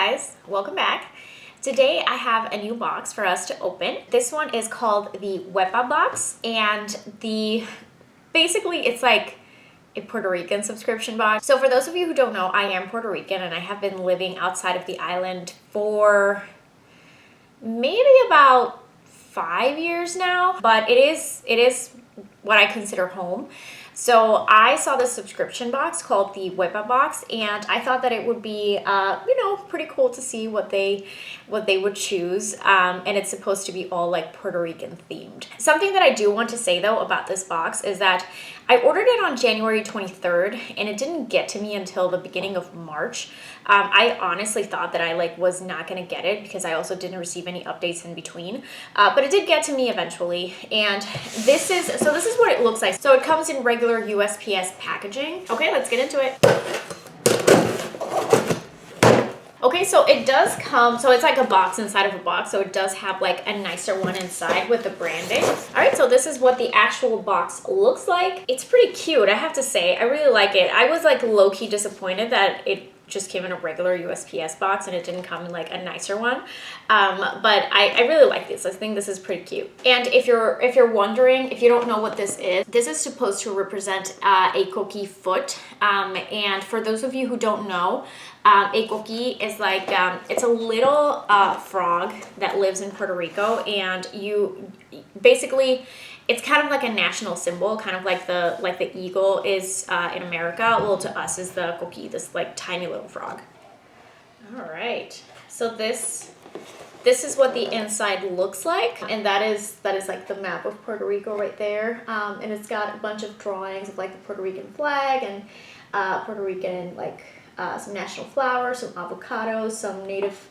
guys, welcome back. Today I have a new box for us to open. This one is called the WEPA Box, and basically it's like a Puerto Rican subscription box. So for those of you who don't know, I am Puerto Rican and I have been living outside of the island for maybe about 5 years now, but it is what I consider home. So I saw this subscription box called the WEPA Box, and I thought that it would be, pretty cool to see what they would choose. And it's supposed to be all like Puerto Rican themed. Something that I do want to say though about this box is that I ordered it on January 23rd, and it didn't get to me until the beginning of March. I honestly thought that I was not gonna get it because I also didn't receive any updates in between. But it did get to me eventually, and this is what it looks like. So it comes in regular USPS packaging. Okay, let's get into it. Okay, so it does come, so it's like a box inside of a box, so it does have like a nicer one inside with the branding. All right, so this is what the actual box looks like. It's pretty cute, I have to say. I really like it. I was like low-key disappointed that it just came in a regular USPS box and it didn't come in like a nicer one. But I really like this. I think this is pretty cute. And if you're wondering, if you don't know what this is supposed to represent a coqui foot. And for those of you who don't know, a coqui is like, it's a little frog that lives in Puerto Rico, and basically, it's kind of like a national symbol, kind of like the eagle is in America. Well, to us is the coqui, this like tiny little frog. All right, so this is what the inside looks like, and that is like the map of Puerto Rico right there. And it's got a bunch of drawings of like the Puerto Rican flag and Puerto Rican some national flowers, some avocados, some native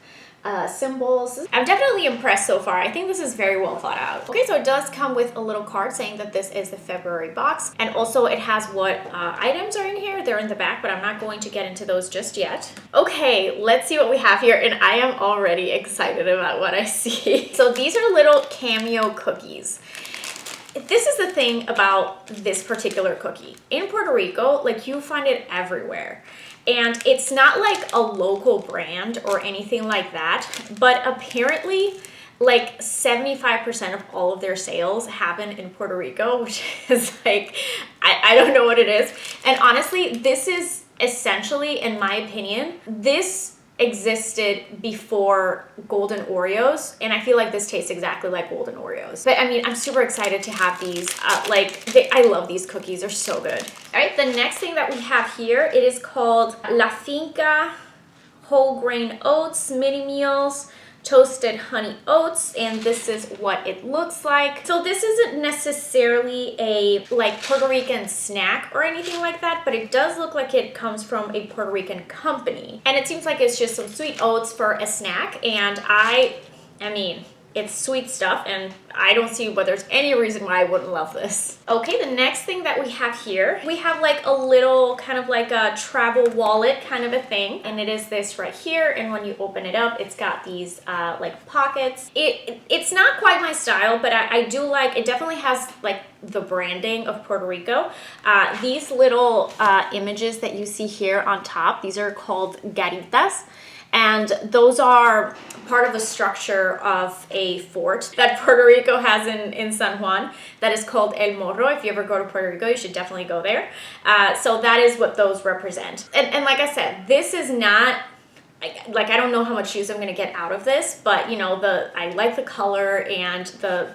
symbols. I'm definitely impressed so far. I think this is very well thought out. Okay, so it does come with a little card saying that this is the February box, and also it has what items are in here. They're in the back, but I'm not going to get into those just yet. Okay, let's see what we have here, and I am already excited about what I see. So these are little cameo cookies. This is the thing about this particular cookie. In Puerto Rico, like, you find it everywhere. And it's not like a local brand or anything like that, but apparently like 75% of all of their sales happen in Puerto Rico, which is like, I don't know what it is. And honestly, this is essentially, in my opinion, this existed before golden Oreos, and I feel like this tastes exactly like golden Oreos. But I mean, I'm super excited to have these. I love these cookies. They're so good. All right, the next thing that we have here, it is called La Finca Whole Grain Oats Mini Meals Toasted Honey Oats, and this is what it looks like. So this isn't necessarily a like Puerto Rican snack or anything like that, but it does look like it comes from a Puerto Rican company, and it seems like it's just some sweet oats for a snack. And I mean, it's sweet stuff, and I don't see why there's any reason why I wouldn't love this. Okay, the next thing that we have here, we have like a little kind of like a travel wallet kind of a thing, and it is this right here. And when you open it up, it's got these like pockets. It's not quite my style, but I do like it. Definitely has like the branding of Puerto Rico. These little images that you see here on top, these are called garitas. And those are part of the structure of a fort that Puerto Rico has in San Juan that is called El Morro. If you ever go to Puerto Rico, you should definitely go there. So that is what those represent. And like I said, this is not, like, I don't know how much use I'm gonna get out of this, but I like the color, and the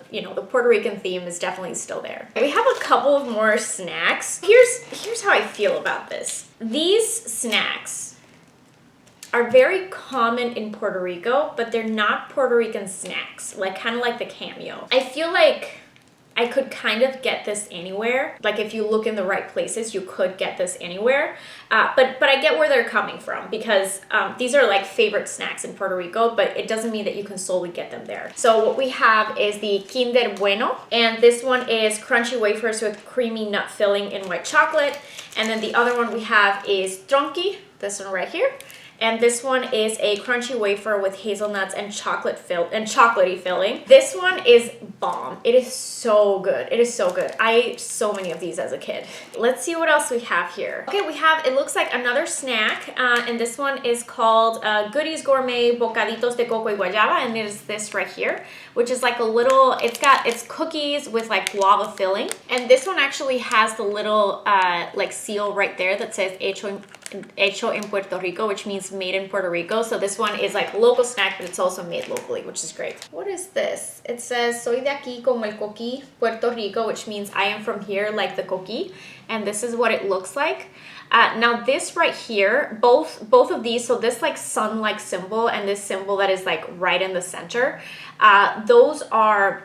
Puerto Rican theme is definitely still there. We have a couple of more snacks. Here's how I feel about this. These snacks are very common in Puerto Rico, but they're not Puerto Rican snacks, like kind of like the cameo. I feel like I could kind of get this anywhere. Like, if you look in the right places, you could get this anywhere. But I get where they're coming from, because these are like favorite snacks in Puerto Rico, but it doesn't mean that you can solely get them there. So what we have is the Kinder Bueno, and this one is crunchy wafers with creamy nut filling in white chocolate. And then the other one we have is Tronqui, this one right here. And this one is a crunchy wafer with hazelnuts and chocolatey filling. This one is bomb. It is so good. It is so good. I ate so many of these as a kid. Let's see what else we have here. Okay, we have, it looks like another snack, and this one is called Goodies Gourmet Bocaditos de Coco y Guayaba, and it is this right here, which is like a little, it's cookies with like guava filling. And this one actually has the little like seal right there that says hecho en Puerto Rico, which means made in Puerto Rico. So this one is like local snack, but it's also made locally, which is great. What is this? It says soy de aquí como el coquí, Puerto Rico, which means I am from here, like the coquí. And this is what it looks like. Now this right here, both of these, so this like sun-like symbol and this symbol that is like right in the center, those are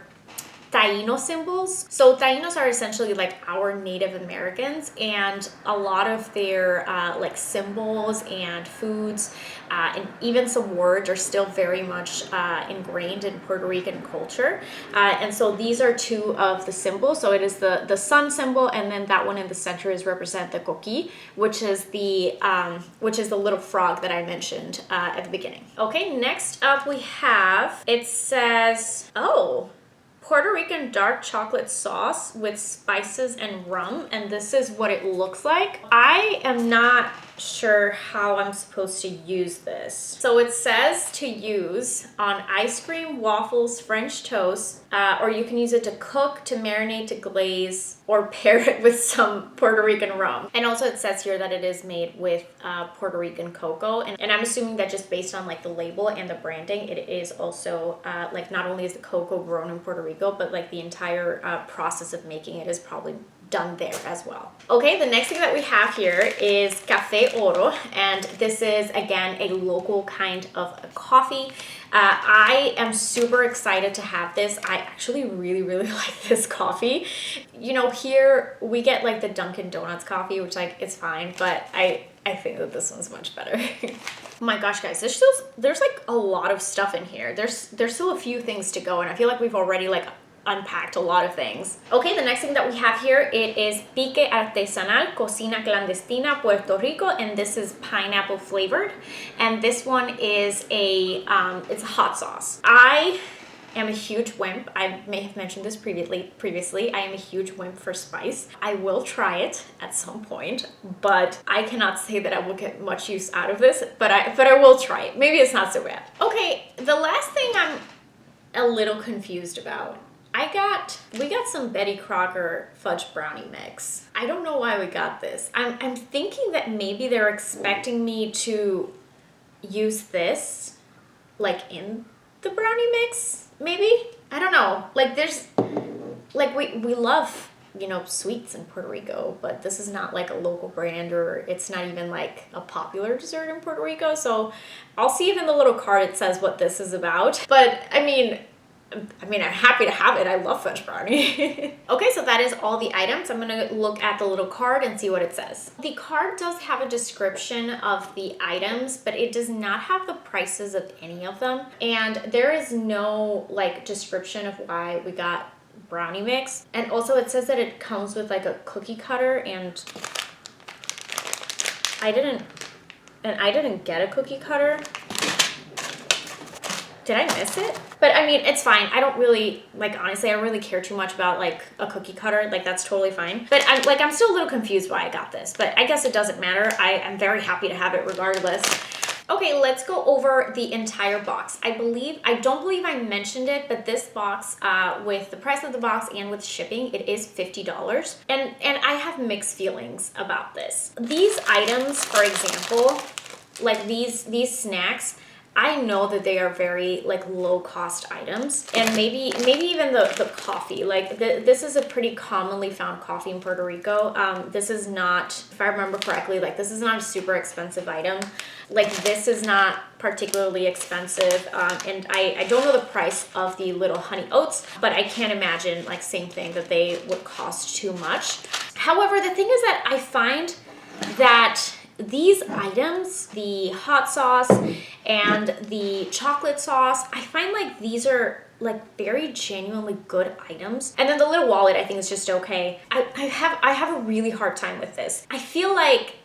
Taíno symbols. So Taínos are essentially like our Native Americans, and a lot of their like symbols and foods and even some words are still very much ingrained in Puerto Rican culture. And so these are two of the symbols. So it is the sun symbol, and then that one in the center is represent the coquí, which is the little frog that I mentioned at the beginning. Okay, next up we have, it says, oh, Puerto Rican dark chocolate sauce with spices and rum, and this is what it looks like. I am not sure how I'm supposed to use this. So it says to use on ice cream, waffles, French toast, or you can use it to cook, to marinate, to glaze, or pair it with some Puerto Rican rum. And also it says here that it is made with Puerto Rican cocoa, and I'm assuming that just based on like the label and the branding, it is also like not only is the cocoa grown in Puerto Rico, but like the entire process of making it is probably done there as well. Okay, the next thing that we have here is Café Oro, and this is again a local kind of a coffee. I am super excited to have this. I actually really like this coffee. You know, here we get like the Dunkin' Donuts coffee, which like it's fine, but I think that this one's much better. Oh my gosh, guys, there's like a lot of stuff in here. There's still a few things to go, and I feel like we've already like unpacked a lot of things. Okay, the next thing that we have here, it is Pique Artesanal Cocina Clandestina Puerto Rico, and this is pineapple flavored, and this one is it's a hot sauce. I am a huge wimp. I may have mentioned this previously. I am a huge wimp for spice. I will try it at some point, but I cannot say that I will get much use out of this, but I will try it. Maybe it's not so bad. Okay, the last thing I'm a little confused about, we got some Betty Crocker fudge brownie mix. I don't know why we got this. I'm thinking that maybe they're expecting me to use this like in the brownie mix, maybe? I don't know. Like there's, like we love, you know, sweets in Puerto Rico, but this is not like a local brand, or it's not even like a popular dessert in Puerto Rico. So I'll see if in the little card it says what this is about. But I mean, I'm happy to have it. I love fudge brownie. Okay, so that is all the items. I'm gonna look at the little card and see what it says. The card does have a description of the items, but it does not have the prices of any of them. And there is no like description of why we got brownie mix. And also it says that it comes with like a cookie cutter, and I didn't get a cookie cutter. Did I miss it? But I mean, it's fine. I don't really, like, honestly, I don't really care too much about like a cookie cutter. Like, that's totally fine. But I'm still a little confused why I got this, but I guess it doesn't matter. I am very happy to have it regardless. Okay, let's go over the entire box. I don't believe I mentioned it, but this box, with the price of the box and with shipping, it is $50. And I have mixed feelings about this. These items, for example, like these snacks, I know that they are very like low cost items, and maybe even the coffee, like this is a pretty commonly found coffee in Puerto Rico. This is not, if I remember correctly, like this is not a super expensive item. Like this is not particularly expensive, and I don't know the price of the little honey oats, but I can't imagine, like same thing, that they would cost too much. However, the thing is that I find that these items, the hot sauce and the chocolate sauce, I find like these are like very genuinely good items. And then the little wallet I think is just okay. I have a really hard time with this. I feel like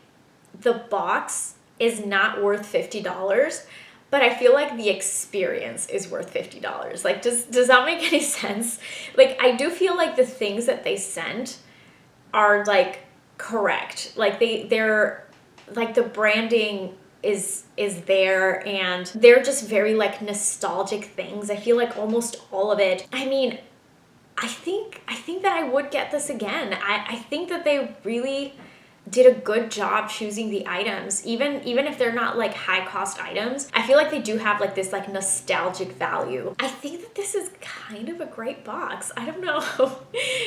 the box is not worth $50, but I feel like the experience is worth $50. Like, does that make any sense? Like, I do feel like the things that they sent are like correct. Like they're like the branding is there, and they're just very like nostalgic things. I feel like almost all of it. I mean, I think that I would get this again. I think that they really did a good job choosing the items, even if they're not like high cost items. I feel like they do have like this like nostalgic value. I think that this is kind of a great box. I don't know.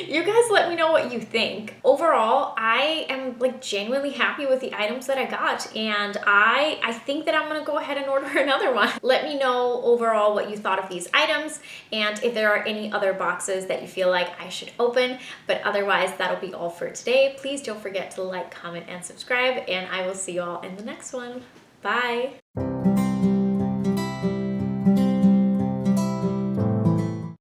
You guys let me know what you think. Overall, I am like genuinely happy with the items that I got, and I think that I'm gonna go ahead and order another one. Let me know overall what you thought of these items, and if there are any other boxes that you feel like I should open. But otherwise, that'll be all for today. Please don't forget to like, comment, and subscribe, and I will see you all in the next one. Bye.